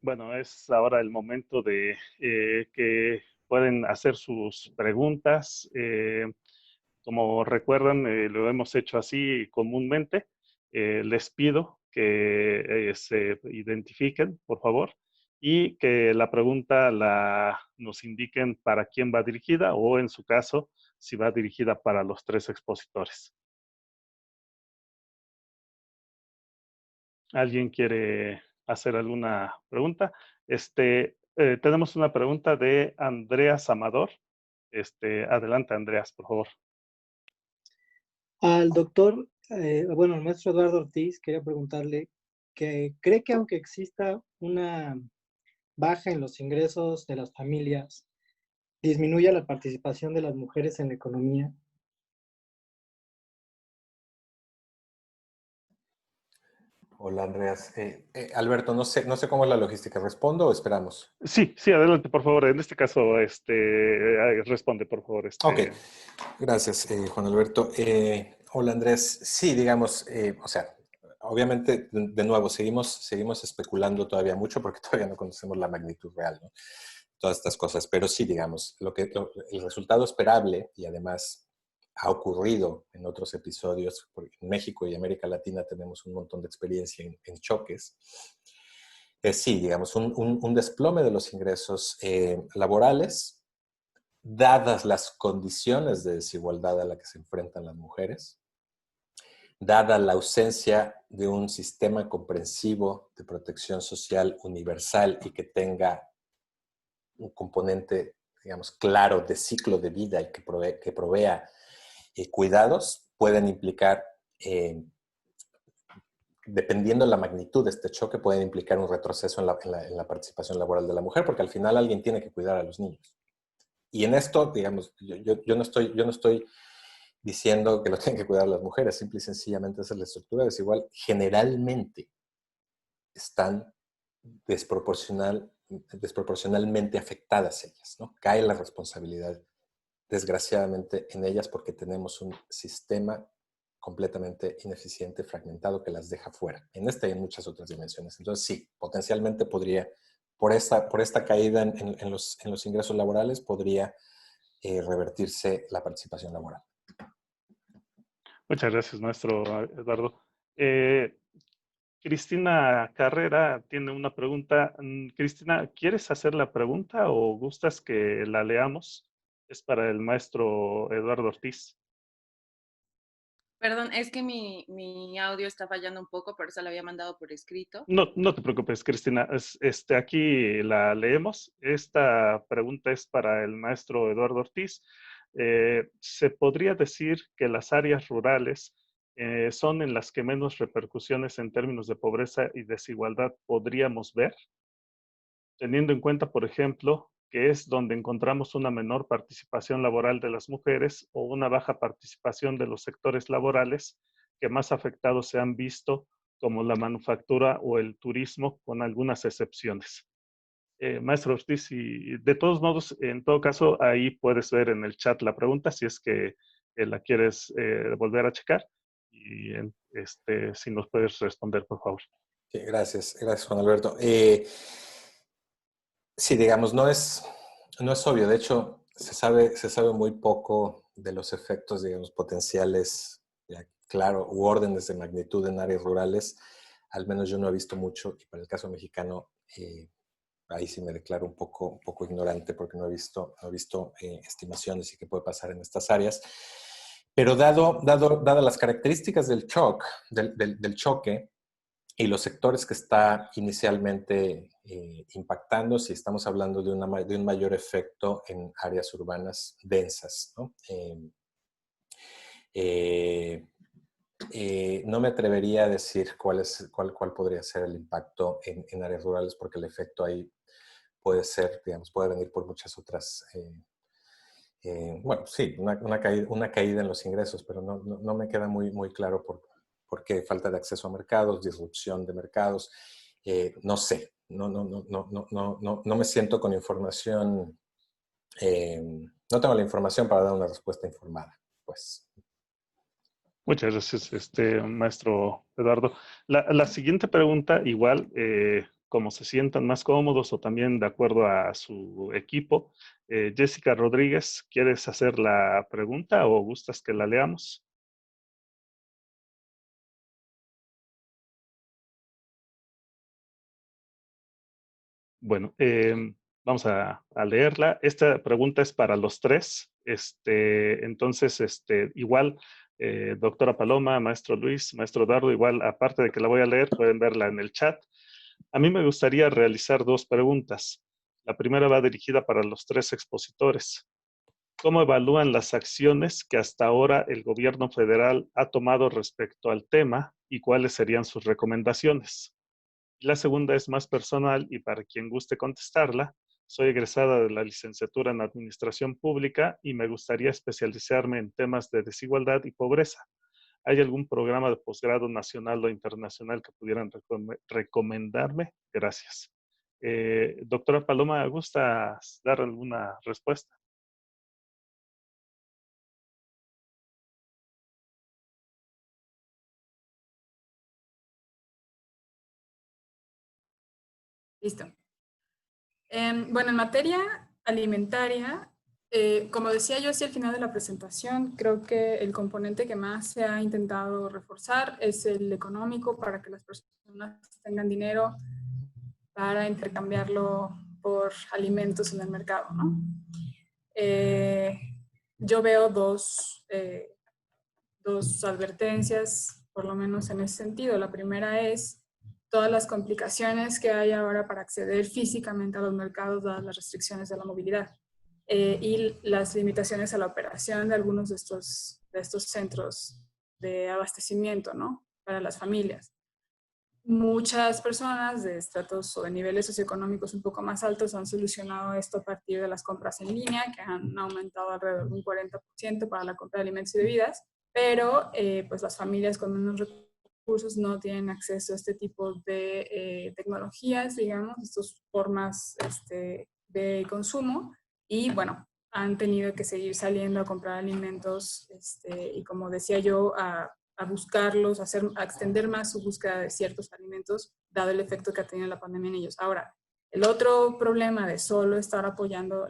Bueno, es ahora el momento de que pueden hacer sus preguntas. Como recuerdan, lo hemos hecho así comúnmente. Les pido que se identifiquen, por favor, y que la pregunta nos indiquen para quién va dirigida o, en su caso, si va dirigida para los tres expositores. ¿Alguien quiere hacer alguna pregunta? Tenemos una pregunta de Andreas Amador. Adelante, Andreas, por favor. Al doctor, bueno, al maestro Eduardo Ortiz, quería preguntarle que cree que aunque exista una baja en los ingresos de las familias, disminuya la participación de las mujeres en la economía. Hola, Andreas. Alberto, no sé cómo es la logística. ¿Respondo o esperamos? Sí, sí, adelante, por favor. En este caso, responde, por favor. Ok, gracias, Juan Alberto. Hola, Andrés. Sí, digamos, o sea, obviamente, de nuevo, seguimos especulando todavía mucho porque todavía no conocemos la magnitud real, ¿no? Todas estas cosas, pero sí, digamos, el resultado esperable, y además ha ocurrido en otros episodios, porque en México y América Latina tenemos un montón de experiencia en choques, sí, digamos, un desplome de los ingresos laborales, dadas las condiciones de desigualdad a la que se enfrentan las mujeres, dada la ausencia de un sistema comprensivo de protección social universal y que tenga un componente, digamos, claro de ciclo de vida y que provea cuidados, pueden implicar, dependiendo de la magnitud de este choque, pueden implicar un retroceso en la participación laboral de la mujer, porque al final alguien tiene que cuidar a los niños. Y en esto, digamos, yo no estoy diciendo que lo tienen que cuidar las mujeres, simple y sencillamente esa es la estructura desigual. Generalmente están desproporcionalmente afectadas ellas, ¿no? Cae la responsabilidad, desgraciadamente, en ellas porque tenemos un sistema completamente ineficiente, fragmentado, que las deja fuera. En esta y en muchas otras dimensiones. Entonces, sí, potencialmente podría, por esta caída en los ingresos laborales, podría revertirse la participación laboral. Muchas gracias, maestro Eduardo. Cristina Carrera tiene una pregunta. Cristina, ¿quieres hacer la pregunta o gustas que la leamos? Es para el maestro Eduardo Ortiz. Perdón, es que mi audio está fallando un poco, por eso lo había mandado por escrito. No te preocupes, Cristina. Aquí la leemos. Esta pregunta es para el maestro Eduardo Ortiz. ¿Se podría decir que las áreas rurales son en las que menos repercusiones en términos de pobreza y desigualdad podríamos ver? Teniendo en cuenta, por ejemplo, que es donde encontramos una menor participación laboral de las mujeres o una baja participación de los sectores laborales que más afectados se han visto, como la manufactura o el turismo, con algunas excepciones. Maestro Ortiz, y de todos modos, en todo caso, ahí puedes ver en el chat la pregunta si es que la quieres volver a checar y si nos puedes responder, por favor. Sí, gracias, Juan Alberto. Sí, digamos, no es obvio. De hecho, se sabe muy poco de los efectos, digamos, potenciales, ya, claro, u órdenes de magnitud en áreas rurales. Al menos yo no he visto mucho, y para el caso mexicano, ahí sí me declaro un poco ignorante porque no he visto estimaciones y qué puede pasar en estas áreas. Pero dadas las características del choque, y los sectores que está inicialmente impactando, si estamos hablando de un mayor efecto en áreas urbanas densas, ¿no? No me atrevería a decir cuál podría ser el impacto en áreas rurales, porque el efecto ahí puede ser, digamos, puede venir por muchas otras, bueno, sí, una caída en los ingresos, pero no me queda muy claro por qué falta de acceso a mercados, disrupción de mercados, no sé, no me siento con información, no tengo la información para dar una respuesta informada, pues. Muchas gracias, maestro Eduardo. La siguiente pregunta, igual, como se sientan más cómodos o también de acuerdo a su equipo. Jessica Rodríguez, ¿quieres hacer la pregunta o gustas que la leamos? Bueno, vamos a leerla. Esta pregunta es para los tres. Entonces, igual, doctora Paloma, maestro Luis, maestro Dardo, igual, aparte de que la voy a leer, pueden verla en el chat. A mí me gustaría realizar dos preguntas. La primera va dirigida para los tres expositores. ¿Cómo evalúan las acciones que hasta ahora el gobierno federal ha tomado respecto al tema y cuáles serían sus recomendaciones? La segunda es más personal y para quien guste contestarla, soy egresada de la licenciatura en Administración Pública y me gustaría especializarme en temas de desigualdad y pobreza. ¿Hay algún programa de posgrado nacional o internacional que pudieran recomendarme? Gracias. Doctora Paloma, ¿gusta dar alguna respuesta? Listo. Bueno, en materia alimentaria, como decía yo hacia el final de la presentación, creo que el componente que más se ha intentado reforzar es el económico para que las personas tengan dinero para intercambiarlo por alimentos en el mercado, ¿no? Yo veo dos advertencias, por lo menos en ese sentido. La primera es todas las complicaciones que hay ahora para acceder físicamente a los mercados dadas las restricciones de la movilidad y las limitaciones a la operación de algunos de estos centros de abastecimiento, ¿no? Para las familias. Muchas personas de estratos o de niveles socioeconómicos un poco más altos han solucionado esto a partir de las compras en línea, que han aumentado alrededor de un 40% para la compra de alimentos y bebidas, pero pues las familias con menos recursos no tienen acceso a este tipo de tecnologías, digamos, estas formas de consumo, y bueno, han tenido que seguir saliendo a comprar alimentos y como decía yo, a buscarlos, a extender más su búsqueda de ciertos alimentos, dado el efecto que ha tenido la pandemia en ellos. Ahora, el otro problema de solo estar apoyando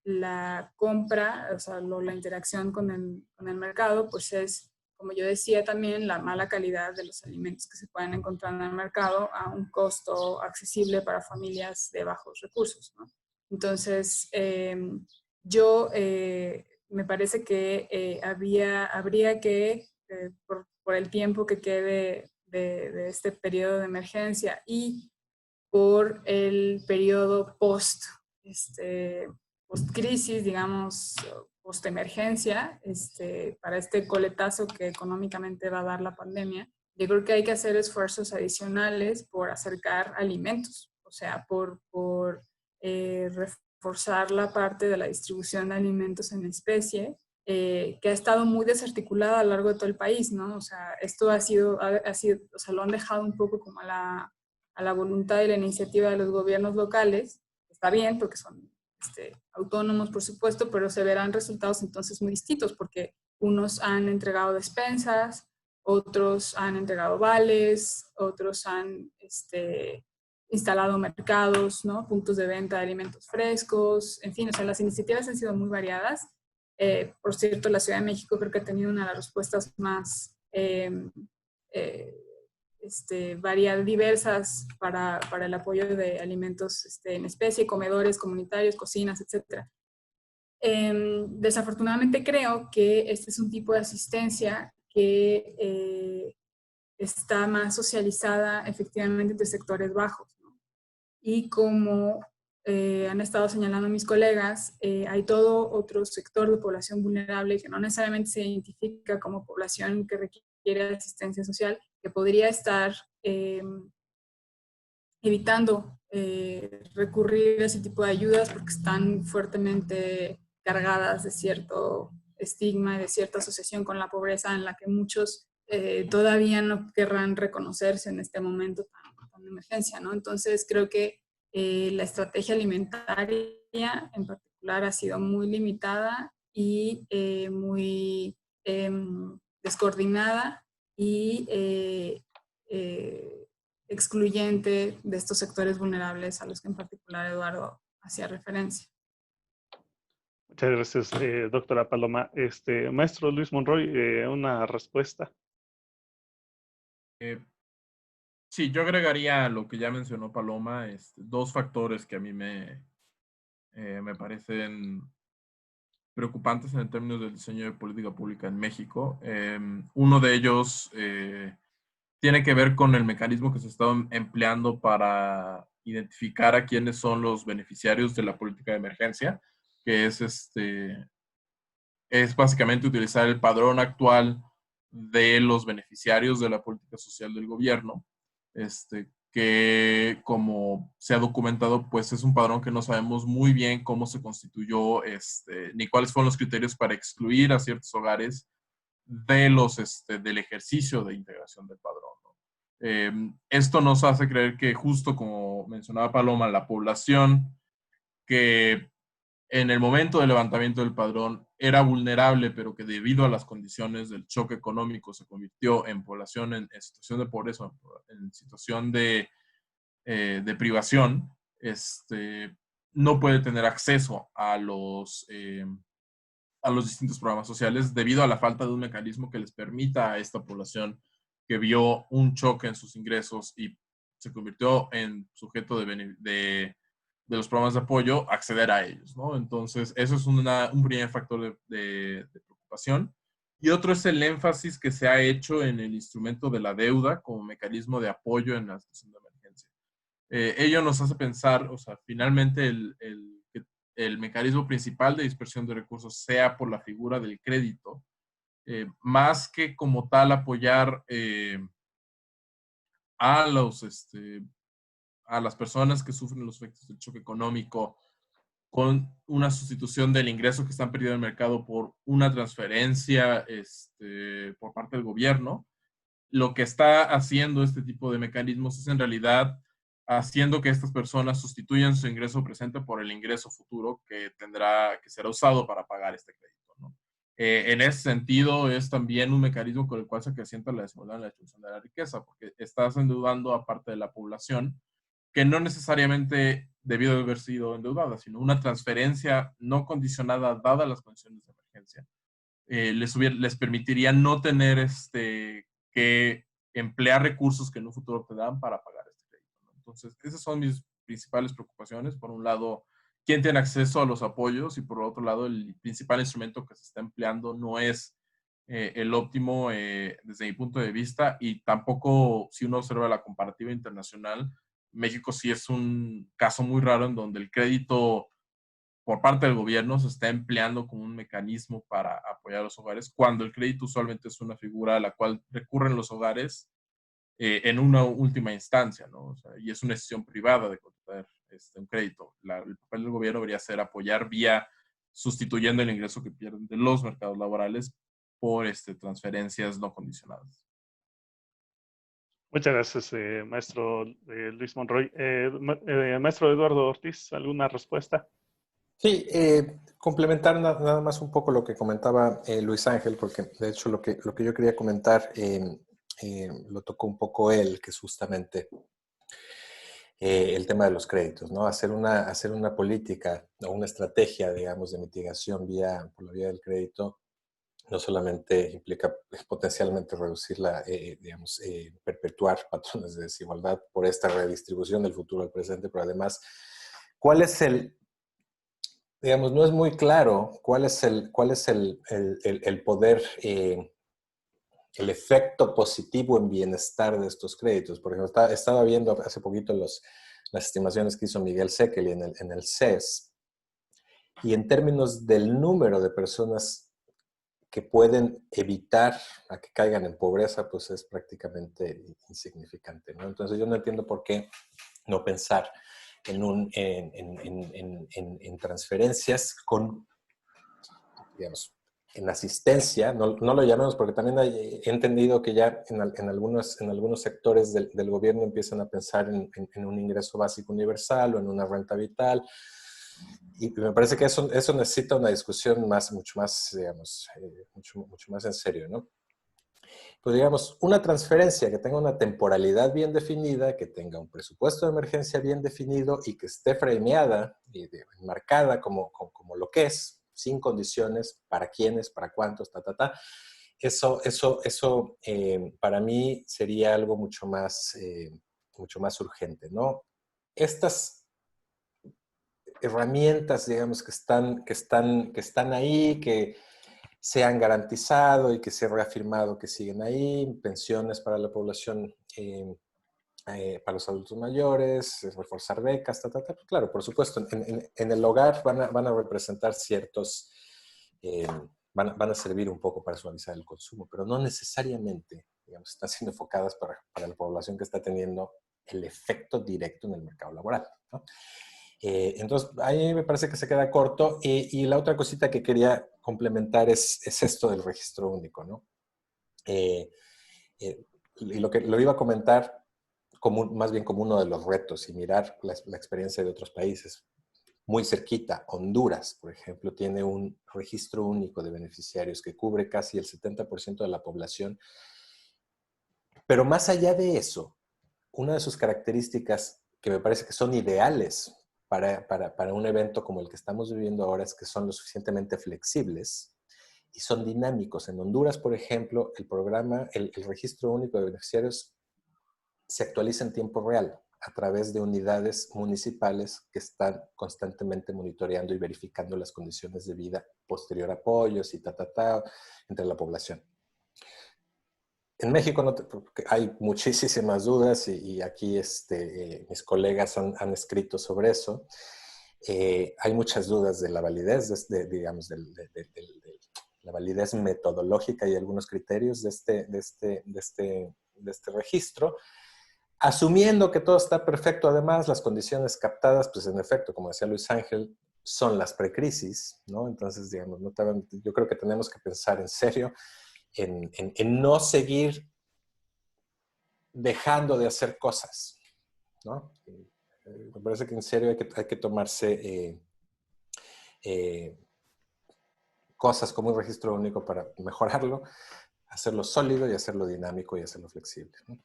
la compra, o sea, la interacción con el mercado, pues es, como yo decía también, la mala calidad de los alimentos que se pueden encontrar en el mercado a un costo accesible para familias de bajos recursos, ¿no? Entonces, me parece que habría que, por el tiempo que quede de este periodo de emergencia y por el periodo post-crisis, digamos, post-emergencia, para este coletazo que económicamente va a dar la pandemia, yo creo que hay que hacer esfuerzos adicionales por acercar alimentos, o sea, por reforzar la parte de la distribución de alimentos en especie, que ha estado muy desarticulada a lo largo de todo el país, ¿no? O sea, esto ha sido, o sea, lo han dejado un poco como a la voluntad y la iniciativa de los gobiernos locales. Está bien porque son autónomos, por supuesto, pero se verán resultados entonces muy distintos porque unos han entregado despensas, otros han entregado vales, otros han instalado mercados, ¿no? Puntos de venta de alimentos frescos, en fin, o sea, las iniciativas han sido muy variadas. Por cierto, la Ciudad de México creo que ha tenido una de las respuestas más diversas para el apoyo de alimentos en especie, comedores comunitarios, cocinas, etc. Desafortunadamente creo que este es un tipo de asistencia que está más socializada efectivamente entre sectores bajos, ¿no? Y como han estado señalando mis colegas, hay todo otro sector de población vulnerable que no necesariamente se identifica como población que requiere asistencia social, que podría estar evitando recurrir a ese tipo de ayudas porque están fuertemente cargadas de cierto estigma y de cierta asociación con la pobreza en la que muchos todavía no querrán reconocerse en este momento tan de emergencia, ¿no? Entonces creo que la estrategia alimentaria en particular ha sido muy limitada y muy descoordinada y excluyente de estos sectores vulnerables a los que en particular Eduardo hacía referencia. Muchas gracias, doctora Paloma. Maestro Luis Monroy, una respuesta. Sí, yo agregaría lo que ya mencionó Paloma, dos factores que a mí me parecen preocupantes en términos del diseño de política pública en México. Uno de ellos tiene que ver con el mecanismo que se está empleando para identificar a quiénes son los beneficiarios de la política de emergencia, que es básicamente utilizar el padrón actual de los beneficiarios de la política social del gobierno, que como se ha documentado, pues es un padrón que no sabemos muy bien cómo se constituyó, ni cuáles fueron los criterios para excluir a ciertos hogares del ejercicio de integración del padrón, ¿no? Esto nos hace creer que, justo como mencionaba Paloma, la población que en el momento del levantamiento del padrón era vulnerable, pero que debido a las condiciones del choque económico se convirtió en población en situación de pobreza, en situación de privación, no puede tener acceso a los distintos programas sociales debido a la falta de un mecanismo que les permita a esta población que vio un choque en sus ingresos y se convirtió en sujeto de los programas de apoyo, acceder a ellos, ¿no? Entonces, eso es un primer factor de preocupación. Y otro es el énfasis que se ha hecho en el instrumento de la deuda como mecanismo de apoyo en la situación de emergencia. Ello nos hace pensar, o sea, finalmente el mecanismo principal de dispersión de recursos sea por la figura del crédito, más que como tal apoyar a las personas que sufren los efectos del choque económico con una sustitución del ingreso que están perdiendo en el mercado por una transferencia por parte del gobierno. Lo que está haciendo este tipo de mecanismos es en realidad haciendo que estas personas sustituyan su ingreso presente por el ingreso futuro que será usado para pagar este crédito, ¿no? En ese sentido, es también un mecanismo con el cual se acrecienta la desigualdad en la distribución de la riqueza, porque estás endeudando a parte de la población que no necesariamente debió de haber sido endeudada, sino una transferencia no condicionada dadas las condiciones de emergencia. Les permitiría no tener que emplear recursos que en un futuro te dan para pagar este crédito, ¿no? Entonces, esas son mis principales preocupaciones. Por un lado, quién tiene acceso a los apoyos, y por otro lado, el principal instrumento que se está empleando no es el óptimo desde mi punto de vista, y tampoco, si uno observa la comparativa internacional, México sí es un caso muy raro en donde el crédito por parte del gobierno se está empleando como un mecanismo para apoyar a los hogares, cuando el crédito usualmente es una figura a la cual recurren los hogares en una última instancia, ¿no? O sea, y es una decisión privada de contratar un crédito. El papel del gobierno debería ser apoyar vía sustituyendo el ingreso que pierden de los mercados laborales por transferencias no condicionadas. Muchas gracias, maestro Luis Monroy. Maestro Eduardo Ortiz, ¿alguna respuesta? Sí, complementar nada más un poco lo que comentaba Luis Ángel, porque de hecho lo que yo quería comentar lo tocó un poco él, que es justamente el tema de los créditos, ¿no? Hacer una política o una estrategia, digamos, de mitigación por la vía del crédito no solamente implica potencialmente perpetuar patrones de desigualdad por esta redistribución del futuro al presente, pero además, no es muy claro cuál es el poder, el efecto positivo en bienestar de estos créditos. Por ejemplo, estaba viendo hace poquito las estimaciones que hizo Miguel Sekeli en el CES, y en términos del número de personas que pueden evitar a que caigan en pobreza, pues es prácticamente insignificante, ¿no? Entonces yo no entiendo por qué no pensar en transferencias en asistencia, no lo llamemos, porque también he entendido que ya en algunos sectores del gobierno empiezan a pensar en un ingreso básico universal o en una renta vital. Y me parece que eso necesita una discusión mucho más en serio, ¿no? Pues digamos, una transferencia que tenga una temporalidad bien definida, que tenga un presupuesto de emergencia bien definido y que esté frameada y marcada como lo que es, sin condiciones, para quiénes, para cuántos, Eso para mí sería algo mucho más urgente, ¿no? Estas herramientas, digamos, que están ahí, que se han garantizado y que se ha reafirmado que siguen ahí, pensiones para la población, para los adultos mayores, reforzar becas, Claro, por supuesto, en el hogar van a representar ciertos, van a servir un poco para suavizar el consumo, pero no necesariamente, digamos, están siendo enfocadas para la población que está teniendo el efecto directo en el mercado laboral, ¿no? Entonces, ahí me parece que se queda corto. Y la otra cosita que quería complementar es esto del registro único, ¿no? Y lo iba a comentar más bien como uno de los retos y mirar la experiencia de otros países. Muy cerquita, Honduras, por ejemplo, tiene un registro único de beneficiarios que cubre casi el 70% de la población. Pero más allá de eso, una de sus características que me parece que son ideales para un evento como el que estamos viviendo ahora es que son lo suficientemente flexibles y son dinámicos. En Honduras, por ejemplo, el registro único de beneficiarios se actualiza en tiempo real a través de unidades municipales que están constantemente monitoreando y verificando las condiciones de vida, posterior apoyos y entre la población. En México hay muchísimas dudas y aquí mis colegas han escrito sobre eso. Hay muchas dudas de la validez, digamos, de la validez metodológica y algunos criterios de este registro. Asumiendo que todo está perfecto, además, las condiciones captadas, pues en efecto, como decía Luis Ángel, son las precrisis, ¿no? Entonces, digamos, yo creo que tenemos que pensar en serio en no seguir dejando de hacer cosas, ¿no? Me parece que en serio hay que tomarse cosas como un registro único para mejorarlo, hacerlo sólido y hacerlo dinámico y hacerlo flexible, ¿no?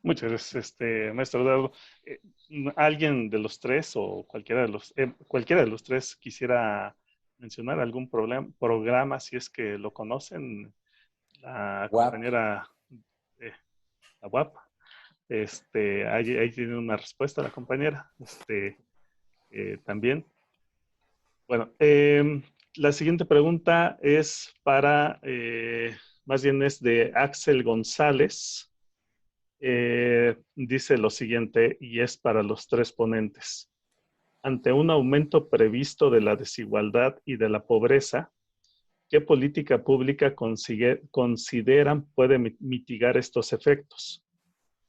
Muchas gracias, maestro Eduardo. ¿Alguien de los tres o cualquiera de los tres quisiera mencionar algún programa, si es que lo conocen? La WAP. compañera, la UAP, ahí tiene una respuesta la compañera, también. Bueno, la siguiente pregunta es más bien es de Axel González. Dice lo siguiente, y es para los tres ponentes. Ante un aumento previsto de la desigualdad y de la pobreza, ¿qué política pública consideran puede mitigar estos efectos?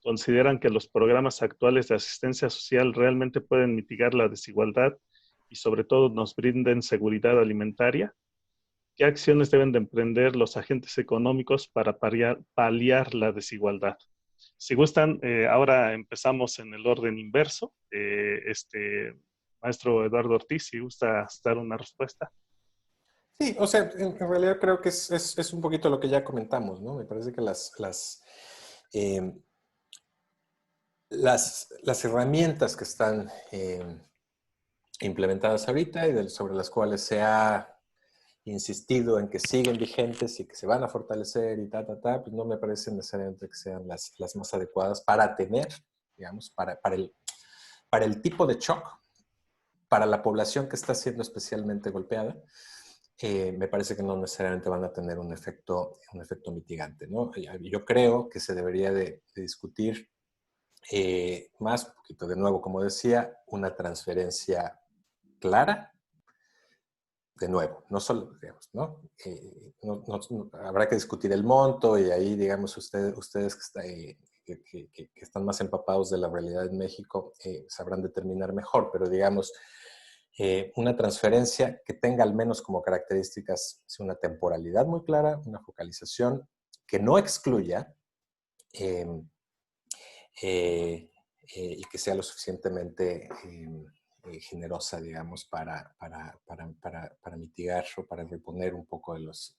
¿Consideran que los programas actuales de asistencia social realmente pueden mitigar la desigualdad y sobre todo nos brinden seguridad alimentaria? ¿Qué acciones deben de emprender los agentes económicos para paliar la desigualdad? Si gustan, ahora empezamos en el orden inverso. Maestro Eduardo Ortiz, si gusta dar una respuesta. Sí, o sea, en realidad creo que es un poquito lo que ya comentamos, ¿no? Me parece que las herramientas que están implementadas ahorita y sobre las cuales se ha insistido en que siguen vigentes y que se van a fortalecer y pues no me parece necesariamente que sean las más adecuadas para tener, digamos, para el tipo de shock, para la población que está siendo especialmente golpeada. Me parece que no necesariamente van a tener un efecto mitigante, ¿no? Yo creo que se debería de discutir más, un poquito de nuevo, como decía, una transferencia clara, de nuevo, no solo, digamos, ¿no? Habrá que discutir el monto y ahí, digamos, ustedes que están más empapados de la realidad en México sabrán determinar mejor, pero digamos, una transferencia que tenga al menos como características una temporalidad muy clara, una focalización que no excluya y que sea lo suficientemente generosa, digamos, para mitigar o para reponer un poco de los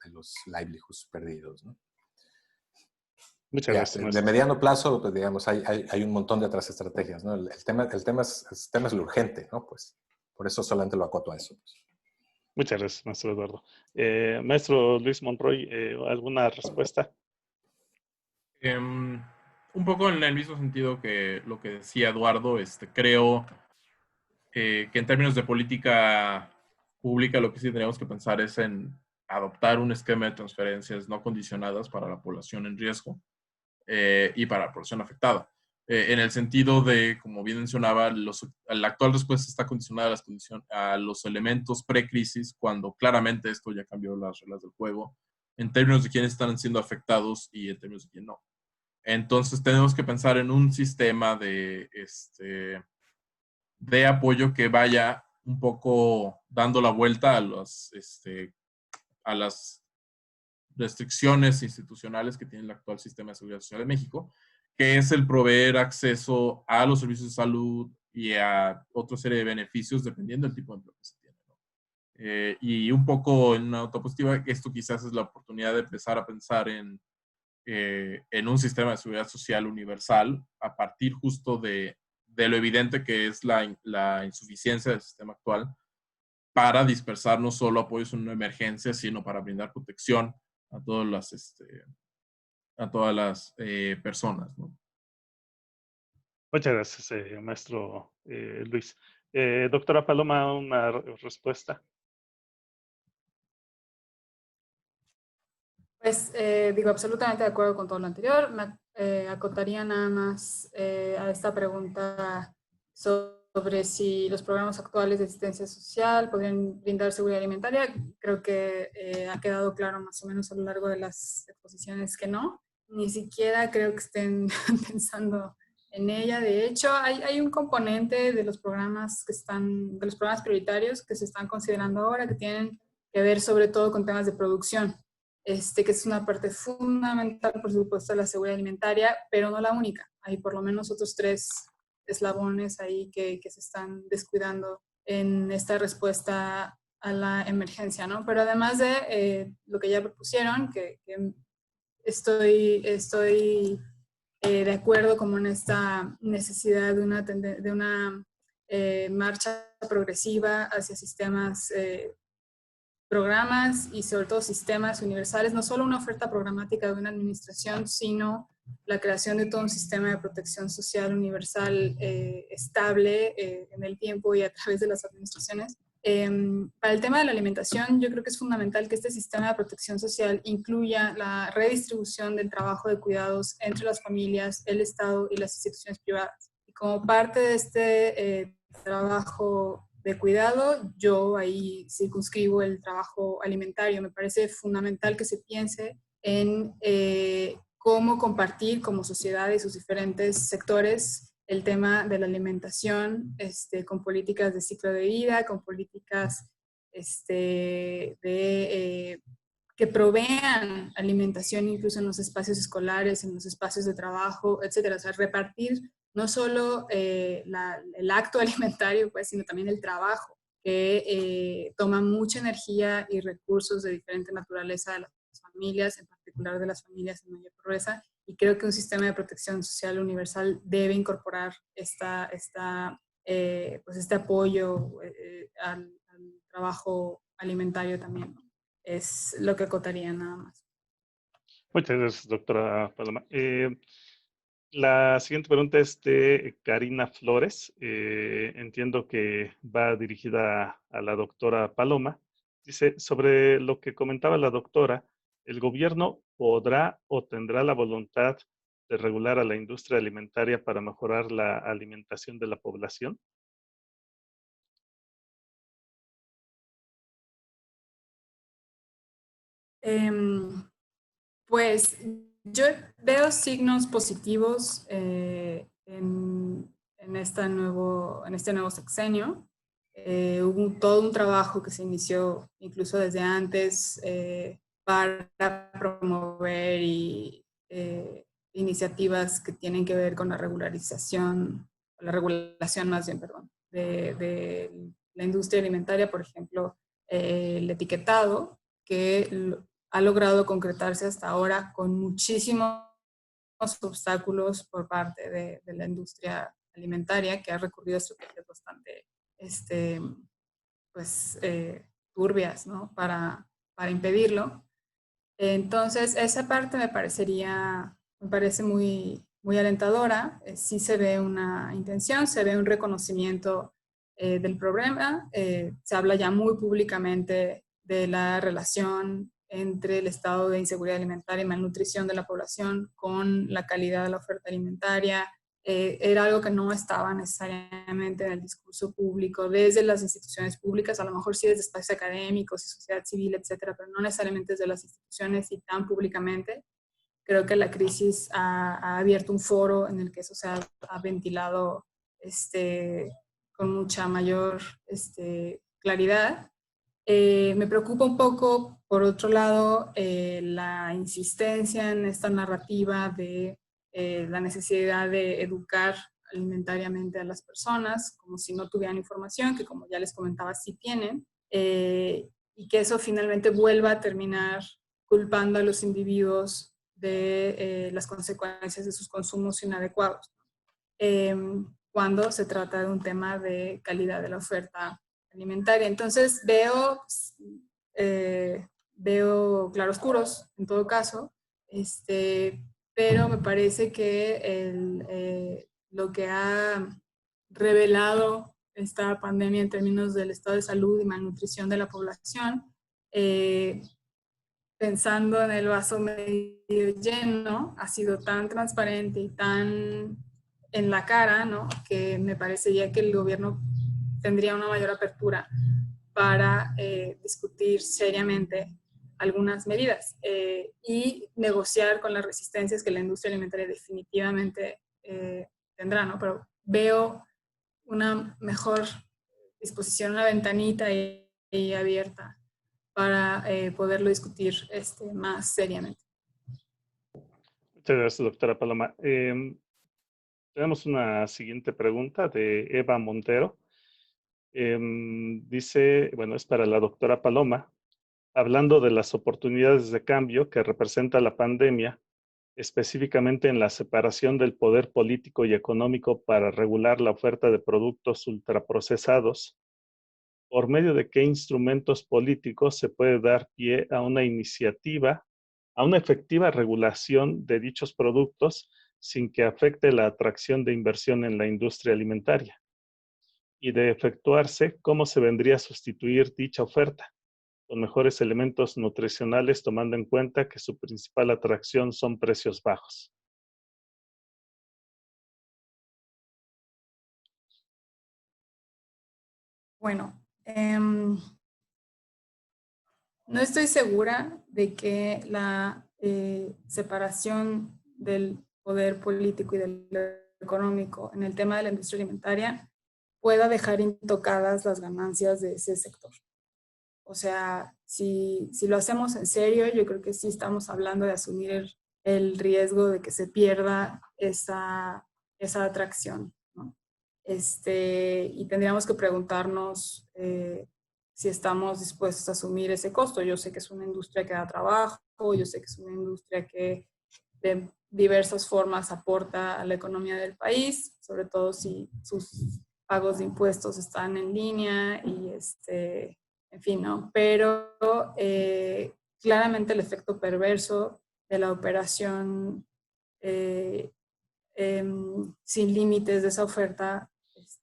livelihoods perdidos, ¿no? Muchas Ya, gracias, de maestro. mediano plazo, pues digamos, hay un montón de otras estrategias, ¿no? El tema es lo urgente, ¿no? Pues por eso solamente lo acoto a eso. Pues. Muchas gracias, maestro Eduardo. Maestro Luis Monroy, ¿alguna respuesta? Un poco en el mismo sentido que lo que decía Eduardo, creo que en términos de política pública lo que sí tenemos que pensar es en adoptar un esquema de transferencias no condicionadas para la población en riesgo y para la población afectada. En el sentido de, como bien mencionaba, la actual respuesta está condicionada a los elementos pre-crisis, cuando claramente esto ya cambió las reglas del juego, en términos de quiénes están siendo afectados y en términos de quién no. Entonces tenemos que pensar en un sistema de apoyo que vaya un poco dando la vuelta a las restricciones institucionales que tiene el actual sistema de seguridad social de México, que es el proveer acceso a los servicios de salud y a otra serie de beneficios dependiendo del tipo de empleo que se tiene, ¿no? Y un poco en una nota positiva, esto quizás es la oportunidad de empezar a pensar en un sistema de seguridad social universal a partir justo de lo evidente que es la insuficiencia del sistema actual para dispersar no solo apoyos en una emergencia, sino para brindar protección a todas las personas, ¿no? Muchas gracias, maestro Luis. Doctora Paloma, una respuesta. Pues digo, absolutamente de acuerdo con todo lo anterior. Me acotaría nada más a esta pregunta sobre si los programas actuales de asistencia social podrían brindar seguridad alimentaria. Creo que ha quedado claro más o menos a lo largo de las exposiciones que no. Ni siquiera creo que estén pensando en ella. De hecho, hay un componente de los programas de los programas prioritarios que se están considerando ahora que tienen que ver sobre todo con temas de producción. Que es una parte fundamental, por supuesto, de la seguridad alimentaria, pero no la única. Hay por lo menos otros 3 eslabones ahí que se están descuidando en esta respuesta a la emergencia, ¿no? Pero además de lo que ya propusieron, que estoy de acuerdo como en esta necesidad de una marcha progresiva hacia sistemas programas y sobre todo sistemas universales, no solo una oferta programática de una administración, sino la creación de todo un sistema de protección social universal estable en el tiempo y a través de las administraciones. Para el tema de la alimentación, yo creo que es fundamental que este sistema de protección social incluya la redistribución del trabajo de cuidados entre las familias, el Estado y las instituciones privadas. Y como parte de este trabajo de cuidado, yo ahí circunscribo el trabajo alimentario. Me parece fundamental que se piense en cómo compartir como sociedad y sus diferentes sectores el tema de la alimentación con políticas de ciclo de vida, con políticas que provean alimentación incluso en los espacios escolares, en los espacios de trabajo, etcétera. O sea, repartir no solo el acto alimentario, pues, sino también el trabajo, que toma mucha energía y recursos de diferente naturaleza de las familias, en particular de las familias en mayor pobreza, y creo que un sistema de protección social universal debe incorporar pues este apoyo al trabajo alimentario también, ¿no? Es lo que acotaría nada más. Muchas gracias, doctora Paloma. La siguiente pregunta es de Karina Flores. Entiendo que va dirigida a la doctora Paloma. Dice, sobre lo que comentaba la doctora, ¿el gobierno podrá o tendrá la voluntad de regular a la industria alimentaria para mejorar la alimentación de la población? Pues yo veo signos positivos en este nuevo sexenio. Hubo todo un trabajo que se inició incluso desde antes para promover iniciativas que tienen que ver con la regulación más bien, perdón, de la industria alimentaria, por ejemplo, el etiquetado, que ha logrado concretarse hasta ahora con muchísimo obstáculos por parte de la industria alimentaria, que ha recurrido a estrategias bastante turbias, ¿no? para impedirlo. Entonces, esa parte me parece muy, muy alentadora. Sí se ve una intención, se ve un reconocimiento del problema. Se habla ya muy públicamente de la relación entre el estado de inseguridad alimentaria y malnutrición de la población con la calidad de la oferta alimentaria. Era algo que no estaba necesariamente en el discurso público desde las instituciones públicas, a lo mejor sí desde espacios académicos y sociedad civil, etcétera, pero no necesariamente desde las instituciones y tan públicamente. Creo que la crisis ha abierto un foro en el que eso se ha ventilado con mucha mayor claridad. Me preocupa un poco, por otro lado, la insistencia en esta narrativa de la necesidad de educar alimentariamente a las personas, como si no tuvieran información, que como ya les comentaba, sí tienen, y que eso finalmente vuelva a terminar culpando a los individuos de las consecuencias de sus consumos inadecuados, cuando se trata de un tema de calidad de la oferta alimentaria. Entonces veo claroscuros en todo caso, pero me parece que lo que ha revelado esta pandemia en términos del estado de salud y malnutrición de la población, pensando en el vaso medio lleno, ha sido tan transparente y tan en la cara, ¿no? Que me parecería que el gobierno tendría una mayor apertura para discutir seriamente algunas medidas y negociar con las resistencias que la industria alimentaria definitivamente tendrá, ¿no? Pero veo una mejor disposición, una ventanita ahí abierta para poderlo discutir más seriamente. Muchas gracias, doctora Paloma. Tenemos una siguiente pregunta de Eva Montero. Dice, bueno, es para la doctora Paloma, hablando de las oportunidades de cambio que representa la pandemia, específicamente en la separación del poder político y económico para regular la oferta de productos ultraprocesados, ¿por medio de qué instrumentos políticos se puede dar pie a una iniciativa, a una efectiva regulación de dichos productos sin que afecte la atracción de inversión en la industria alimentaria? Y de efectuarse, ¿cómo se vendría a sustituir dicha oferta? Con mejores elementos nutricionales, tomando en cuenta que su principal atracción son precios bajos. Bueno, no estoy segura de que la separación del poder político y del económico en el tema de la industria alimentaria pueda dejar intocadas las ganancias de ese sector. O sea, si lo hacemos en serio, yo creo que sí estamos hablando de asumir el riesgo de que se pierda esa atracción, ¿no? Y tendríamos que preguntarnos si estamos dispuestos a asumir ese costo. Yo sé que es una industria que da trabajo, yo sé que es una industria que de diversas formas aporta a la economía del país, sobre todo si sus pagos de impuestos están en línea y en fin, ¿no? Pero claramente el efecto perverso de la operación sin límites de esa oferta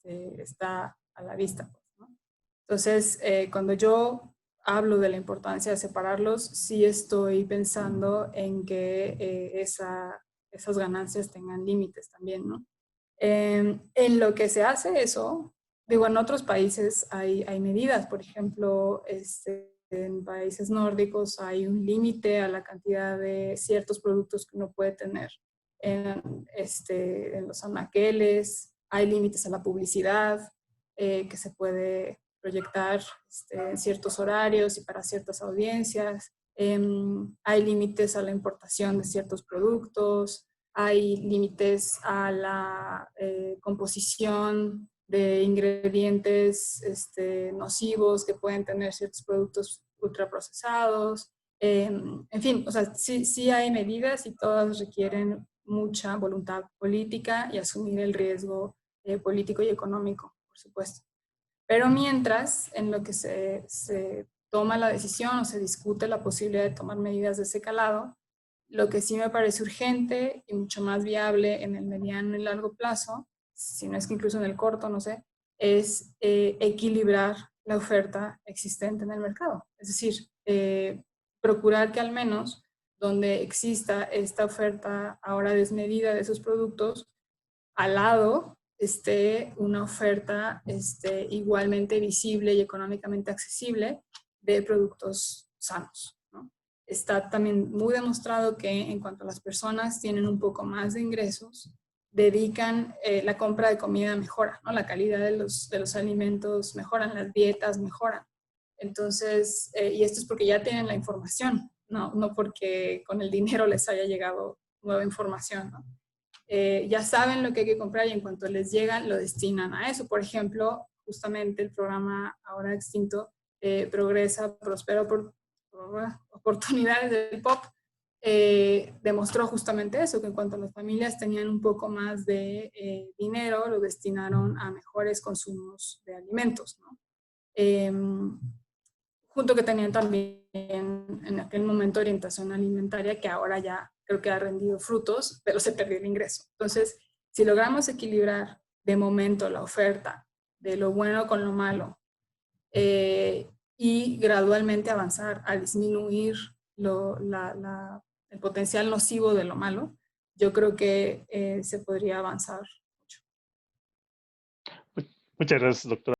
está a la vista, ¿no? Entonces, cuando yo hablo de la importancia de separarlos, sí estoy pensando en que esas ganancias tengan límites también, ¿no? En lo que se hace eso, digo, en otros países hay medidas, por ejemplo, en países nórdicos hay un límite a la cantidad de ciertos productos que uno puede tener en los anaqueles, hay límites a la publicidad que se puede proyectar en ciertos horarios y para ciertas audiencias, hay límites a la importación de ciertos productos, hay límites a la composición de ingredientes nocivos que pueden tener ciertos productos ultraprocesados. En fin, o sea, sí hay medidas y todas requieren mucha voluntad política y asumir el riesgo político y económico, por supuesto. Pero mientras, en lo que se toma la decisión o se discute la posibilidad de tomar medidas de ese calado, lo que sí me parece urgente y mucho más viable en el mediano y largo plazo, si no es que incluso en el corto, no sé, es equilibrar la oferta existente en el mercado. Es decir, procurar que al menos donde exista esta oferta ahora desmedida de esos productos, al lado esté una oferta igualmente visible y económicamente accesible de productos sanos, ¿no? Está también muy demostrado que en cuanto a las personas tienen un poco más de ingresos, dedican la compra de comida mejora, ¿no? La calidad de los alimentos mejoran, las dietas mejoran. Entonces, y esto es porque ya tienen la información, no porque con el dinero les haya llegado nueva información, ¿no? Ya saben lo que hay que comprar y en cuanto les llega lo destinan a eso. Por ejemplo, justamente el programa ahora extinto, Progresa, Prospera por Oportunidades del POP, demostró justamente eso, que en cuanto las familias tenían un poco más de dinero, lo destinaron a mejores consumos de alimentos, ¿no? Junto que tenían también en aquel momento orientación alimentaria que ahora ya creo que ha rendido frutos, pero se perdió el ingreso. Entonces, si logramos equilibrar de momento la oferta de lo bueno con lo malo y gradualmente avanzar a disminuir el potencial nocivo de lo malo, yo creo que se podría avanzar mucho. Muchas gracias, doctora.